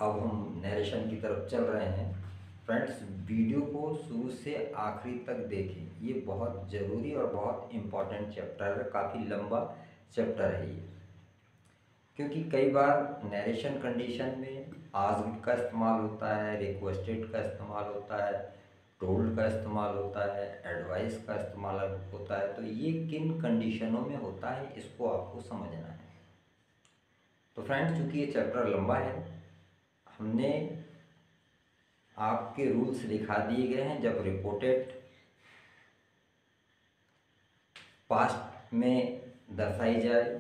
अब हम नरेशन की तरफ चल रहे हैं। फ्रेंड्स, वीडियो को शुरू से आखिरी तक देखें। ये बहुत ज़रूरी और बहुत इम्पॉर्टेंट चैप्टर है, काफ़ी लंबा चैप्टर है ये। क्योंकि कई बार नरेशन कंडीशन में आस्क्ड का इस्तेमाल होता है, रिक्वेस्टेड का इस्तेमाल होता है, टोल्ड का इस्तेमाल होता है, एडवाइस का इस्तेमाल होता है। तो ये किन कंडीशनों में होता है, इसको आपको समझना है। तो फ्रेंड्स, चूँकि ये चैप्टर लंबा है, हमने आपके रूल्स लिखा दिए गए हैं। जब रिपोर्टेड पास्ट में दर्शाई जाए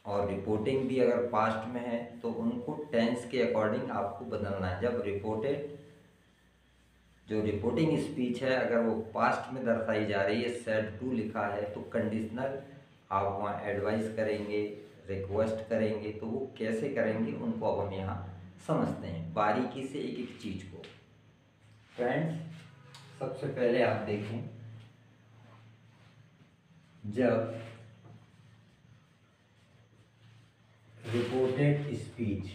और रिपोर्टिंग भी अगर पास्ट में है तो उनको टेंस के अकॉर्डिंग आपको बदलना है। जब रिपोर्टेड जो रिपोर्टिंग स्पीच है अगर वो पास्ट में दर्शाई जा रही है, सेड टू लिखा है, तो कंडीशनल आप वहाँ एडवाइस करेंगे, रिक्वेस्ट करेंगे। तो वो कैसे करेंगे उनको अब हम यहाँ समझते हैं बारीकी से एक एक चीज़ को। फ्रेंड्स, सबसे पहले आप देखें, जब रिपोर्टेड स्पीच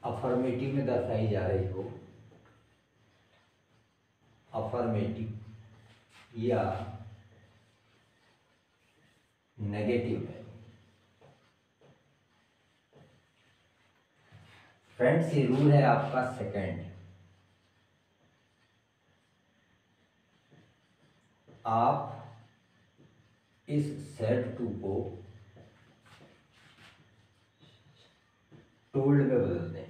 अफर्मेटिव में दर्शाई जा रही हो, अफर्मेटिव या नेगेटिव है। फ्रेंड्स, ये रूल है आपका सेकंड। आप इस सेट टू को टोल्ड में बदल दें।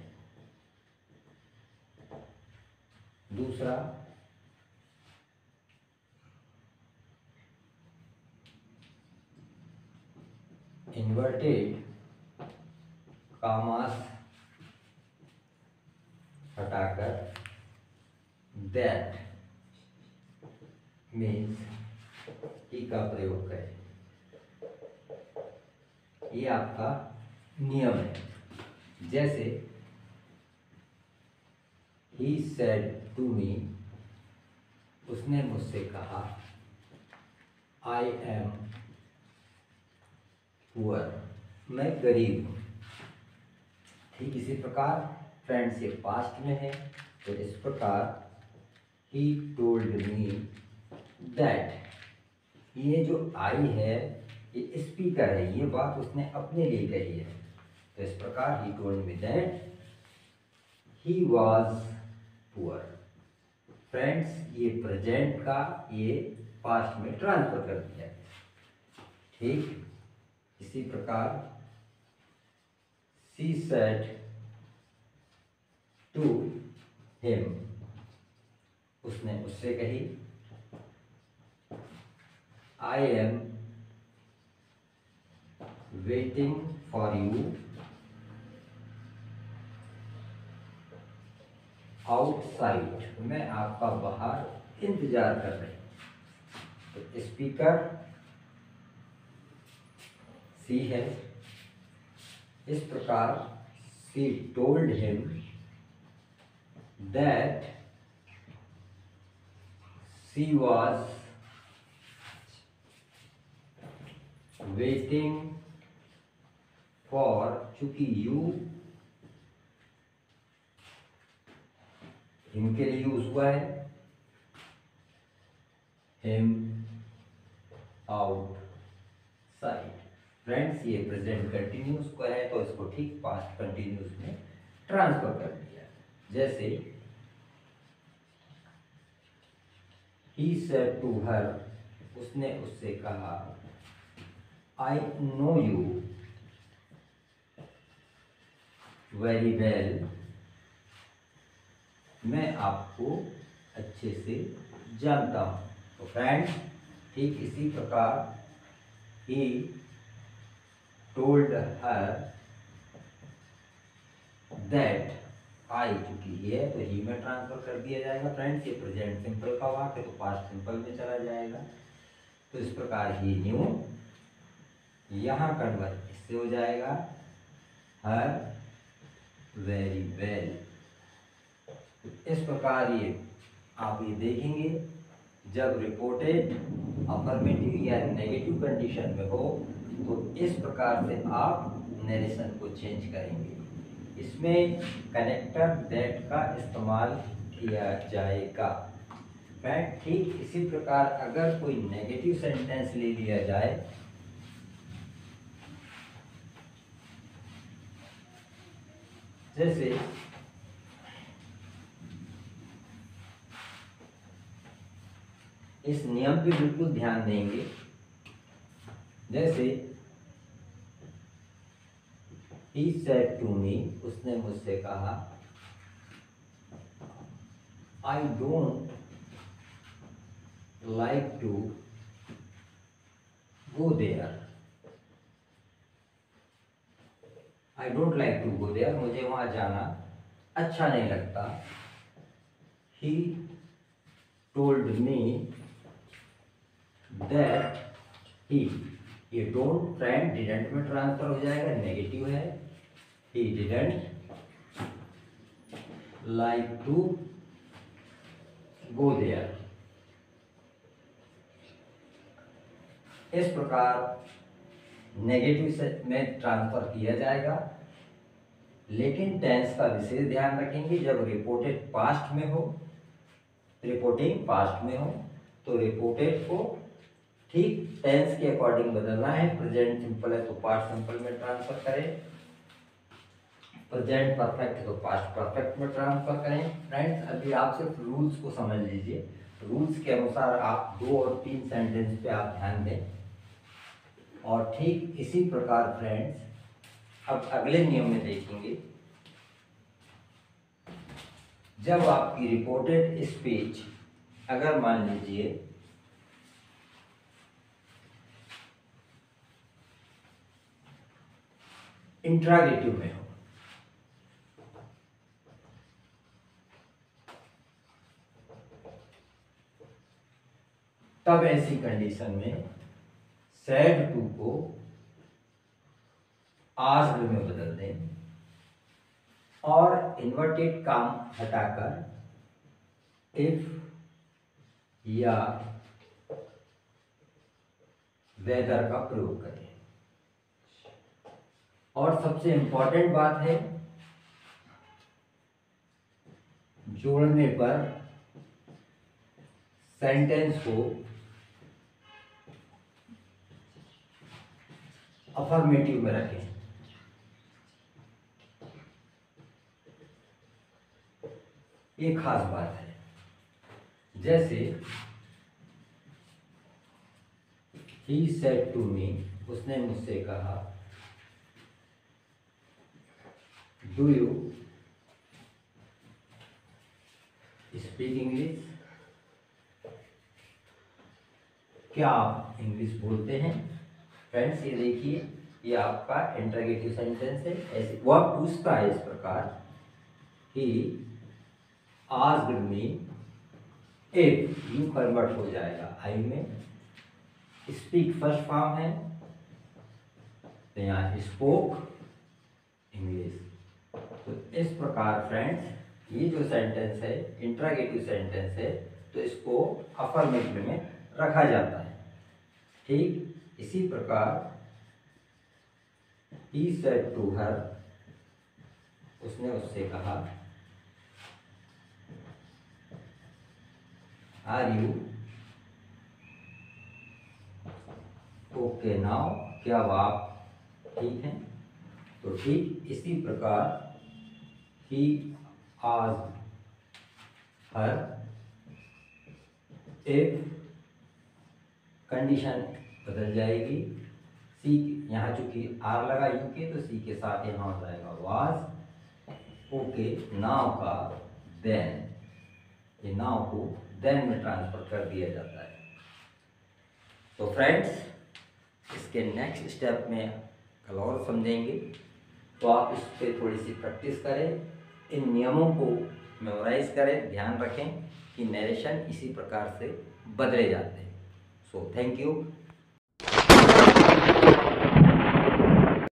दूसरा, इन्वर्टेड कामास हटाकर दैट मीन्स ई का प्रयोग करें। ये आपका नियम है। जैसे ही सेड टू मी, उसने मुझसे कहा, आई एम पुअर, मैं गरीब हूँ। ठीक इसी प्रकार फ्रेंड्स, ये पास्ट में है तो इस प्रकार ही टोल्ड मी दैट, ये जो आई है ये स्पीकर है, ये बात उसने अपने लिए कही है। तो इस प्रकार he told me that he was poor. Friends, ये प्रेजेंट का ये पास्ट में ट्रांसफर कर दिया। ठीक इसी प्रकार शी सेड टू हिम, उसने उससे कही, I am waiting for you outside, मैं आपका बाहर इंतजार कर रही हूँ। तो स्पीकर सी है। इस प्रकार सी told him that she was waiting for, चूंकि यू हिम के लिए यूज हुआ है, हिम आउट साइड। फ्रेंड्स, ये प्रेजेंट कंटिन्यूस को है तो इसको ठीक पास्ट कंटिन्यूस में ट्रांसफर कर दिया। जैसे ही सेड टू हर, उसने उससे कहा, I know you very well, मैं आपको अच्छे से जानता हूँ। तो फ्रेंड्स, ठीक इसी प्रकार ही टोल्ड हर दैट, आई चूंकि ही है तो ही में ट्रांसफर कर दिया जाएगा। फ्रेंड्स, ये प्रेजेंट सिंपल का वाक्य तो पास्ट सिंपल में चला जाएगा। तो इस प्रकार ही न्यू यहाँ कन्वर्ट इससे हो जाएगा हर वेरी वेल। इस प्रकार ये आप ये देखेंगे, जब रिपोर्टेड अफर्मेटिव या नेगेटिव कंडीशन में हो तो इस प्रकार से आप नरेशन को चेंज करेंगे। इसमें कनेक्टर दैट का इस्तेमाल किया जाएगा। फ्रेंड ठीक इसी प्रकार अगर कोई नेगेटिव सेंटेंस ले लिया जाए, जैसे इस नियम पे बिल्कुल ध्यान देंगे। जैसे he said to me, उसने मुझसे कहा, I don't like to go there. I don't like to go there, मुझे वहां जाना अच्छा नहीं लगता। He told me that ये don't फ्रेंड didn't में ट्रांसफर हो जाएगा, नेगेटिव है। He didn't like to go there। इस प्रकार नेगेटिव से में ट्रांसफर किया जाएगा, लेकिन टेंस का विशेष ध्यान रखेंगे। जब रिपोर्टेड पास्ट में हो, रिपोर्टिंग पास्ट में हो, तो रिपोर्टेड को ठीक टेंस के अकॉर्डिंग बदलना है। प्रेजेंट सिंपल है तो पास्ट सिंपल में ट्रांसफर करें, प्रेजेंट परफेक्ट है तो पास्ट परफेक्ट में ट्रांसफर करें। फ्रेंड्स अभी आप सिर्फ रूल्स को समझ लीजिए, रूल्स के अनुसार आप 2 और 3 सेंटेंस पे आप ध्यान दें। और ठीक इसी प्रकार फ्रेंड्स अब अगले नियम में देखेंगे। जब आपकी रिपोर्टेड स्पीच अगर मान लीजिए इंट्रागेटिव में हो, तब ऐसी कंडीशन में सैड टू को आस्क्ड में बदल दें और इन्वर्टेड काम हटाकर इफ या वेदर का प्रयोग करें। और सबसे इंपॉर्टेंट बात है, जोड़ने पर सेंटेंस को अफर्मेटिव में रखें। एक खास बात है, जैसे he said to me, उसने मुझसे कहा, do you speak English? क्या आप इंग्लिश बोलते हैं? फ्रेंड्स ये देखिए, ये आपका इंटरोगेटिव सेंटेंस है। ऐसे वह पूछता है इस प्रकार, he asked me if, you convert हो जाएगा आई में, स्पीक फर्स्ट फॉर्म है तो यहाँ स्पोक इंग्लिश। तो इस प्रकार फ्रेंड्स ये जो सेंटेंस है इंटरोगेटिव सेंटेंस है, तो इसको अफर्मेटिव में रखा जाता है। ठीक इसी प्रकार he said to her, उसने उससे कहा, are you okay now, क्या आप ठीक हैं? तो ठीक इसी प्रकार he asked her if, condition बदल जाएगी, सी यहाँ चूंकि आर लगा यू के, तो सी के साथ यहाँ हो जाएगा वाज ओके नाउ का देन, ये नाउ को देन में ट्रांसफर कर दिया जाता है। तो फ्रेंड्स इसके नेक्स्ट स्टेप में कल और समझेंगे, तो आप इस पर थोड़ी सी प्रैक्टिस करें, इन नियमों को मेमोराइज करें, ध्यान रखें कि नरेशन इसी प्रकार से बदले जाते हैं। So thank you.